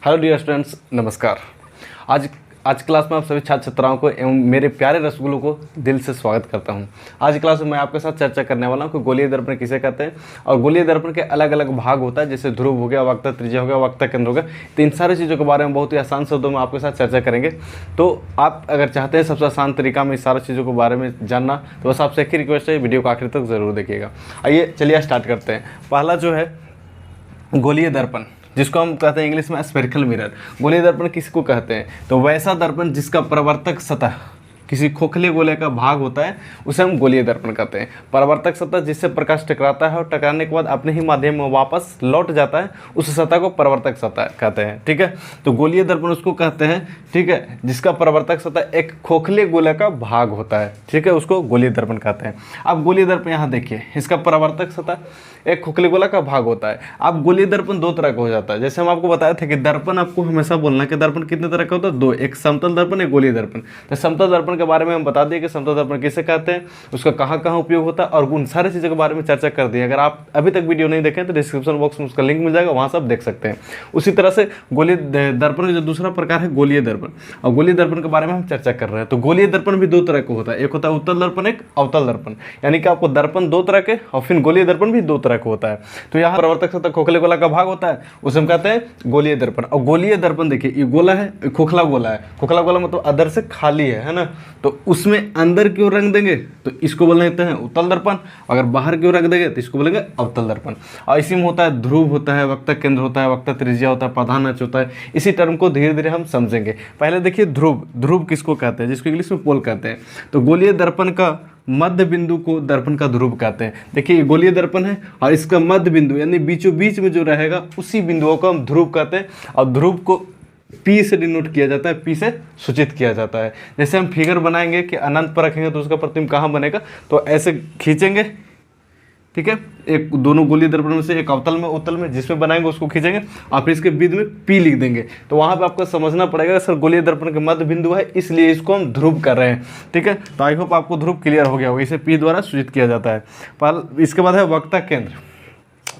Hello dear students, नमस्कार। आज class में आप सभी छात्र छात्राओं को एवं मेरे प्यारे रसगुल्लों को दिल से स्वागत करता हूं। आज क्लास में मैं आपके साथ चर्चा करने वाला हूं कि गोलीय दर्पण किसे कहते हैं और गोलीय दर्पण के अलग अलग भाग होता है, जैसे ध्रुव हो गया, वक्ता त्रिज्या हो गया, वक्ता केंद्र हो गया। तो इन सारी चीज़ों के बारे में बहुत ही आसान शब्दों में आपके साथ चर्चा करेंगे। तो आप अगर चाहते हैं सबसे आसान तरीका में इस सारी चीज़ों के बारे में जानना, तो बस आपसे एक ही रिक्वेस्ट है, वीडियो को आखिर तक ज़रूर देखिएगा। आइए चलिए स्टार्ट करते हैं। पहला जो है गोलीय दर्पण, जिसको हम कहते हैं इंग्लिश में स्फेरिकल मिरर। गोलीय दर्पण किसको कहते हैं? तो वैसा दर्पण जिसका परावर्तक सतह किसी खोखले गोले का भाग होता है, उसे हम गोलीय दर्पण कहते हैं। परावर्तक सतह जिससे प्रकाश टकराता है और टकराने के बाद अपने ही माध्यम में वापस लौट जाता है, उस सतह को परावर्तक सतह कहते हैं। ठीक है, तो गोलीय दर्पण उसको कहते हैं, ठीक है, जिसका परावर्तक सतह एक खोखले गोले का भाग होता है। ठीक है, उसको गोलीय दर्पण कहते हैं। अब गोलीय दर्पण यहाँ देखिए, इसका परावर्तक सतह एक खोखले गोला का भाग होता है। अब गोलीय दर्पण दो तरह का हो जाता है। जैसे हम आपको बताए थे कि दर्पण, आपको हमेशा बोलना है कि दर्पण कितने तरह का होता है, दो, एक समतल दर्पण, एक गोलीय दर्पण। तो समतल दर्पण के बारे में हम बता दिए कि समतल दर्पण किसे कहते हैं, उसका कहाँ कहाँ उपयोग होता है, और उन सारी चीज़ों के बारे में चर्चा कर दी। अगर आप अभी तक वीडियो नहीं देखें तो डिस्क्रिप्शन बॉक्स में उसका लिंक मिल जाएगा, वहाँ से आप देख सकते हैं। उसी तरह से गोलीय दर्पण का जो दूसरा प्रकार है गोलीय दर्पण, और गोलीय दर्पण के बारे में हम चर्चा कर रहे हैं। तो गोलीय दर्पण भी दो तरह का होता है, एक होता है उत्तल दर्पण, एक अवतल दर्पण। यानी कि आपको दर्पण दो तरह के और फिर गोलीय दर्पण भी दो तरह का होता है। तो यहाँ परावर्तक सतह खोखले गोला का भाग होता है, उसे हम कहते हैं गोलीय दर्पण। और गोलीय दर्पण देखिए, ये गोला है, खोखला गोला है। खोखला गोला मतलब अंदर से खाली है ना, तो उसमें अंदर की ओर रंग देंगे तो इसको बोल लेते हैं उत्तल दर्पण, अगर बाहर की ओर रंग देंगे तो इसको बोलेंगे अवतल दर्पण। और इसी में होता है ध्रुव होता है, वक्ता केंद्र होता है, वक्ता त्रिज्या होता है, प्रधान अक्ष होता है। इसी टर्म को धीरे धीरे हम समझेंगे। पहले देखिए ध्रुव, ध्रुव किसको कहते हैं, जिसको इंग्लिश में पोल कहते हैं। तो गोलीय दर्पण का मध्य बिंदु को दर्पण का ध्रुव कहते हैं। देखिए, गोलीय दर्पण है और इसका मध्य बिंदु यानी बीचों बीच में जो रहेगा उसी बिंदुओं को हम ध्रुव कहते हैं। और ध्रुव को P से डिनोट किया जाता है, P से सूचित किया जाता है। जैसे हम फिगर बनाएंगे कि अनंत पर रखेंगे तो उसका प्रतिबिंब कहाँ बनेगा, तो ऐसे खींचेंगे। ठीक है, एक दोनों गोलीय दर्पण में से एक अवतल में उत्तल में जिसमें बनाएंगे उसको खींचेंगे और फिर इसके बीच में P लिख देंगे। तो वहाँ पे आपको समझना पड़ेगा सर गोलीय दर्पण के मध्य बिंदु है, इसलिए इसको हम ध्रुव कर रहे हैं। ठीक है, तो आई होप आपको ध्रुव क्लियर हो गया होगा। इसे P द्वारा सूचित किया जाता है। पर इसके बाद है वक्ता केंद्र,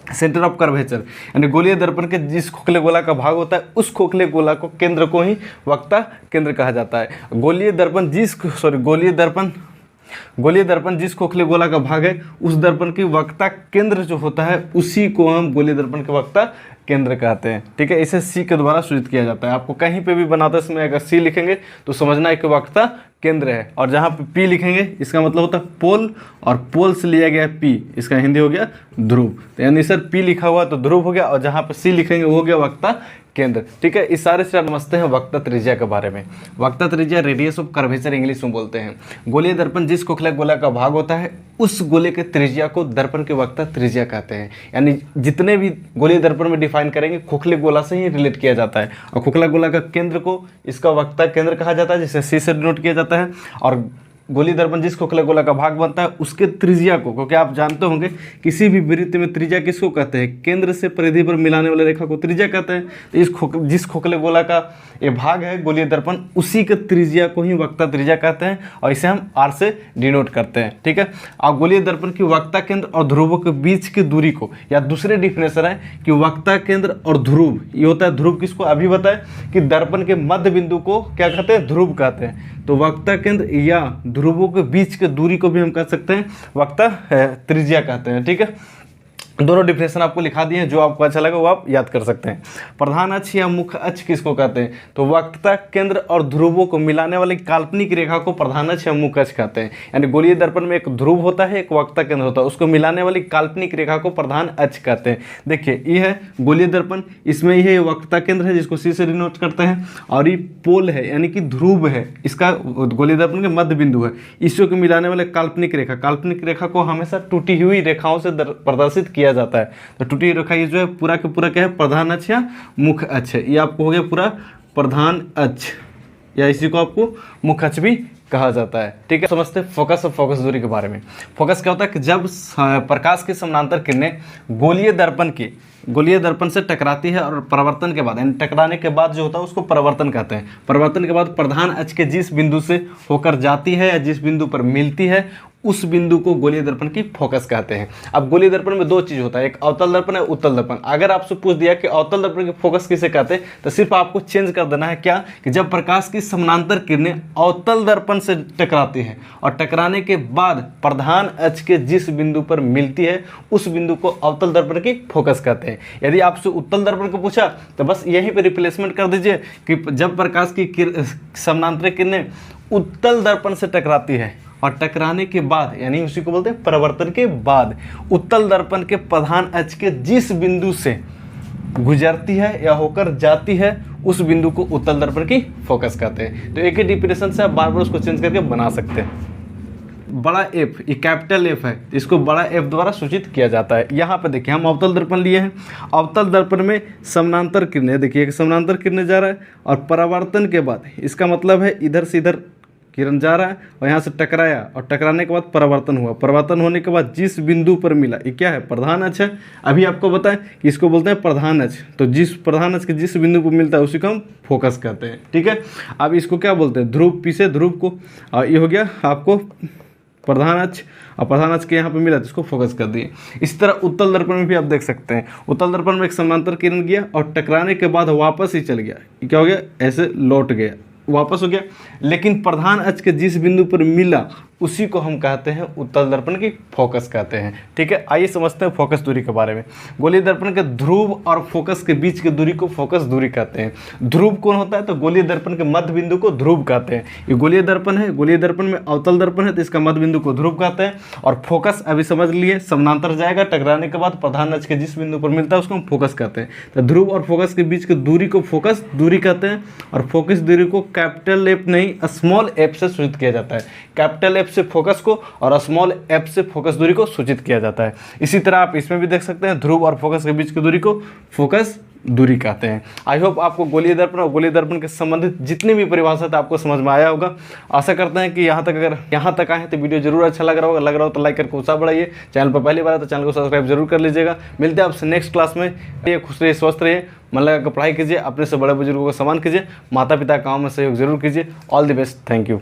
सेंटर ऑफ कर्वेचर। यानी गोलीय दर्पण के जिस खोखले गोला का भाग होता है उस खोखले गोला को केंद्र को ही वक्ता केंद्र कहा जाता है। गोलीय दर्पण जिस खोखले गोला का भाग है उस दर्पण की वक्ता केंद्र जो होता है उसी को हम गोलीय दर्पण के वक्ता केंद्र कहते हैं। ठीक है, इसे C के द्वारा सूचित किया जाता है। आपको कहीं पे भी बनाते समय अगर C लिखेंगे तो समझना है कि वक्ता केंद्र है, और जहाँ पे P लिखेंगे इसका मतलब होता है पोल, और पोल से लिया गया P, इसका हिंदी हो गया ध्रुव। तो यानी सर P लिखा हुआ तो ध्रुव हो गया, और जहाँ पे C लिखेंगे वो हो गया वक्ता केंद्र। ठीक है, इस सारे से समझते हैं वक्ता त्रिज्या के बारे में। वक्ता त्रिज्या रेडियस ऑफ कर्वेचर इंग्लिश में बोलते हैं। गोलीय दर्पण जिस खोखले गोला का भाग होता है उस गोले के त्रिज्या को दर्पण के वक्ता त्रिज्या कहते हैं। यानी जितने भी गोलीय दर्पण में डिफाइन करेंगे खोखले गोला से ही रिलेट किया जाता है, और खोखला गोला का केंद्र को इसका वक्ता केंद्र कहा जाता है, जिसे C से डिनोट किया जाता है। और गोलीय दर्पण जिस खोखले गोला का भाग बनता है उसके त्रिज्या को, क्योंकि आप जानते होंगे किसी भी वृत्त में त्रिज्या किसको कहते हैं, केंद्र से परिधि पर मिलाने वाले रेखा को त्रिज्या कहते हैं। तो जिस खोखले गोला का ये भाग है गोलीय दर्पण, उसी के त्रिज्या को ही वक्ता त्रिज्या कहते हैं, और इसे हम R से डिनोट करते हैं। ठीक है, और गोलीय दर्पण की वक्ता केंद्र और ध्रुवों के बीच की दूरी को, या दूसरे डिफिनेशन है कि वक्ता केंद्र और ध्रुव, ये होता है ध्रुव किसको अभी बताए कि दर्पण के मध्य बिंदु को क्या कहते हैं, ध्रुव कहते हैं। तो वक्ता केंद्र या ध्रुवों के बीच के दूरी को भी हम कह सकते हैं वक्ता त्रिज्या कहते हैं। ठीक है, दोनों डिफिनेशन आपको लिखा दिए हैं, जो आपको अच्छा लगा वो आप याद कर सकते हैं। प्रधान अक्ष या मुख्य अक्ष किसको कहते हैं, तो वक्ता केंद्र और ध्रुवों को मिलाने वाली काल्पनिक रेखा को प्रधान अक्ष या मुख्य अक्ष कहते हैं। यानी गोलीय दर्पण में एक ध्रुव होता है, एक वक्ता केंद्र होता है, उसको मिलाने वाली काल्पनिक रेखा को प्रधान अक्ष कहते हैं। देखिए, ये है गोलीय दर्पण, इसमें ये वक्ता केंद्र है जिसको C से डिनोट करते हैं, और ये पोल है यानी कि ध्रुव है, इसका गोलीय दर्पण के मध्य बिंदु है। इसको मिलाने वाले काल्पनिक रेखा को हमेशा टूटी हुई रेखाओं से प्रदर्शित किया जाता है। तो टूटी रेखा ये जो है पूरा के पूरा क्या है, प्रधान अक्ष या मुख्य अक्ष है। ये आपको हो गया पूरा प्रधान अक्ष, या इसी को आपको मुख्य अक्ष भी कहा जाता है। ठीक है, समझते हैं फोकस और फोकस दूरी के बारे में। फोकस क्या होता है कि जब प्रकाश की समानांतर किरणें गोलीय दर्पण से टकराती है और परावर्तन के बाद यानी टकराने के बाद जो होता है उसको परावर्तन कहते हैं। परावर्तन के बाद प्रधान अक्ष के जिस बिंदु से होकर जाती है या जिस बिंदु पर मिलती है उस बिंदु को गोलीय दर्पण की फोकस कहते हैं। अब गोलीय दर्पण में दो चीज होता है, एक अवतल दर्पण है, उत्तल दर्पण। अगर आपसे पूछ दिया कि अवतल दर्पण की फोकस किसे कहते हैं, तो सिर्फ आपको चेंज कर देना है क्या, कि जब प्रकाश की समानांतर किरणें अवतल दर्पण से टकराती है और टकराने के बाद प्रधान अक्ष के जिस बिंदु पर मिलती है उस बिंदु को अवतल दर्पण की फोकस कहते हैं। यदि आपसे उत्तल दर्पण को पूछा तो बस यहीं पे रिप्लेसमेंट कर दीजिए कि जब प्रकाश की समानांतर किरणें उत्तल दर्पण से टकराती है और टकराने के बाद, यानी उसी को बोलते हैं परावर्तन के बाद, उत्तल दर्पण के प्रधान अक्ष के जिस बिंदु से गुजरती है या होकर जाती है उस बिंदु को उत्तल दर्पण की फोकस कहते हैं। तो एक ही डिफिनेशन से आप बार बार उसको चेंज करके बना सकते हैं। बड़ा एफ, ये कैपिटल एफ है, इसको बड़ा एफ द्वारा सूचित किया जाता है। यहाँ पे देखिए हम अवतल दर्पण लिए हैं, अवतल दर्पण में समानांतर किरणें, देखिए समानांतर किरणें जा रहा है और परावर्तन के बाद, इसका मतलब है इधर से इधर किरण जा रहा है और यहाँ से टकराया और टकराने के बाद परावर्तन हुआ, परावर्तन होने के बाद जिस बिंदु पर मिला, ये क्या है, प्रधान अक्ष है। अभी आपको बताएं कि इसको बोलते हैं प्रधान अक्ष, तो जिस प्रधान अक्ष के जिस बिंदु पर मिलता है उसी को हम फोकस कहते हैं। ठीक है, अब इसको क्या बोलते हैं, ध्रुव, पी से ध्रुव को, और ये हो गया आपको प्रधान अक्ष, और प्रधान अक्ष के यहाँ पे मिला तो इसको फोकस कर दिए। इसी तरह उत्तल दर्पण में भी आप देख सकते हैं, उत्तल दर्पण में एक समानांतर किरण गया और टकराने के बाद वापस ही चल गया, ये क्या हो गया, ऐसे लौट गया, वापस हो गया, लेकिन प्रधान अक्ष के जिस बिंदु पर मिला उसी को हम कहते हैं उत्तल दर्पण की फोकस कहते हैं। ठीक है, आइए समझते हैं फोकस दूरी के बारे में। गोलीय दर्पण के ध्रुव और फोकस के बीच की दूरी को फोकस दूरी कहते हैं। ध्रुव कौन होता है, तो गोलीय दर्पण के मध्य बिंदु को ध्रुव कहते हैं। ये गोलीय दर्पण है, गोलीय दर्पण में अवतल दर्पण है तो इसका मध्य बिंदु को ध्रुव कहते हैं। और फोकस अभी समझ लिए, समानांतर जाएगा, टकराने के बाद प्रधान अक्ष के जिस बिंदु पर मिलता है उसको हम फोकस कहते हैं। तो ध्रुव और फोकस के बीच की दूरी को फोकस दूरी कहते हैं। और फोकस दूरी को कैपिटल एफ नहीं स्मॉल एफ से सूचित किया जाता है। कैपिटल एफ से फोकस को और स्मॉल एफ से फोकस दूरी को सूचित किया जाता है। इसी तरह आप इसमें भी देख सकते हैं, ध्रुव और फोकस के बीच की दूरी को फोकस दूरी कहते हैं। आई होप आपको गोलीय दर्पण और गोलीय दर्पण के संबंधित जितनी भी परिभाषा था आपको समझ में आया होगा। आशा करते हैं कि अगर यहाँ तक आए हैं तो वीडियो जरूर अच्छा लग रहा हो तो लाइक करके उत्साह बढ़ाइए। चैनल पर पहली बार है तो चैनल को सब्सक्राइब जरूर कर लीजिएगा। मिलते हैं आपसे नेक्स्ट क्लास में। ये खुश रहिए, स्वस्थ रहिए, मन लगा कर पढ़ाई कीजिए, अपने से बड़े बुजुर्गों को सम्मान कीजिए, माता पिता काम में सहयोग जरूर कीजिए। All the best, thank you.